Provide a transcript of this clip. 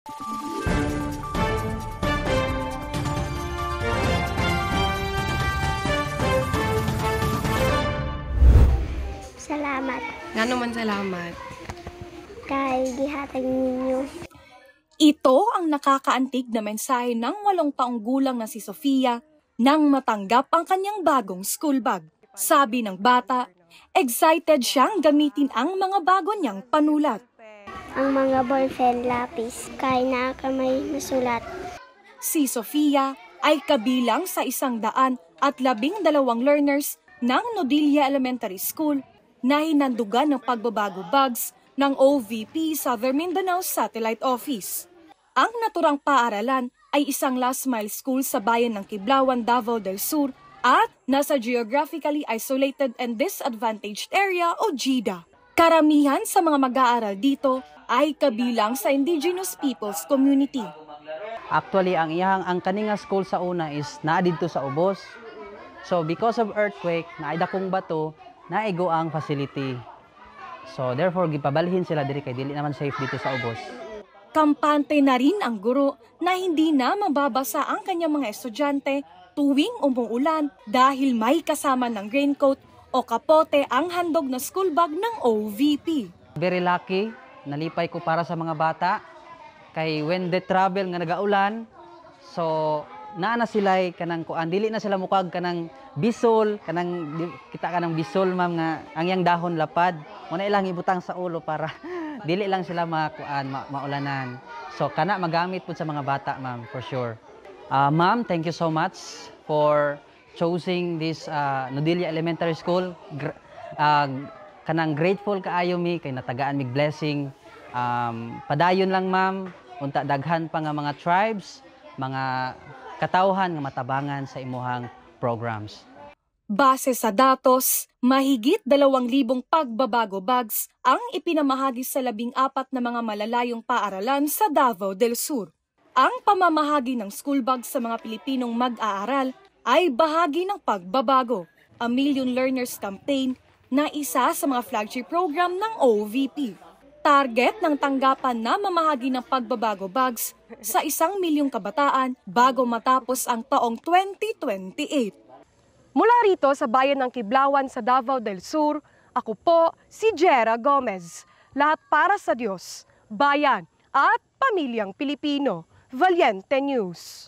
Salamat. Ngano man salamat? Kay gihatag ninyo. Ito ang nakakaantig na mensahe ng 8 taong gulang na si Sofia nang matanggap ang kanyang bagong school bag. Sabi ng bata, excited siyang gamitin ang mga bago niyang panulat. Ang mga ballpen lapis, kay na may masulat. Si Sofia ay kabilang sa 112 learners ng Nodilia Elementary School na hinandugan ng pagbabago bags ng OVP Southern Mindanao Satellite Office. Ang naturang paaralan ay isang last mile school sa bayan ng Kiblawan, Davao del Sur at nasa geographically isolated and disadvantaged area o GIDA. Karamihan sa mga mag-aaral dito ay kabilang sa indigenous peoples community. Actually, ang kaninga school sa una is naa dito sa ubos. So because of earthquake, naay dakong bato, naigo ang facility. So therefore, gipabalhin sila diri kay dili naman safe dito sa ubos. Kampante na rin ang guro na hindi na mababasa ang kanyang mga estudyante tuwing umuulan dahil may kasama ng raincoat o kapote ang handog na school bag ng OVP. Very lucky, nalipay ko para sa mga bata. Kay when they travel nga nagaulan, so naa na sila kanang kuan, dili na sila mukag kanang bisol, kanang kita kanang bisol ma'am nga ang yang dahon lapad. Muna ilang ibutang sa ulo para dili lang sila maulanan. So kana magamit pud sa mga bata ma'am for sure. Ma'am, thank you so much for choosing this Nodilia Elementary School. Kanang grateful kaayo mi kay natagaan mig blessing. Padayon lang ma'am, unta daghan pa nga mga tribes, mga katawhan nga matabangan sa imuhang programs. Base sa datos, mahigit 2,000 pagbabago bags ang ipinamahagi sa 14 na mga malalayong paaralan sa Davao del Sur. Ang pamamahagi ng school bags sa mga Pilipinong mag-aaral ay bahagi ng pagbabago, a Million Learners Campaign na isa sa mga flagship program ng OVP. Target ng tanggapan na mamahagi ng pagbabago bags sa 1 milyong kabataan bago matapos ang taong 2028. Mula rito sa bayan ng Kiblawan sa Davao del Sur, ako po si Jera Gomez. Lahat para sa Diyos, bayan at pamilyang Pilipino. Valiente News.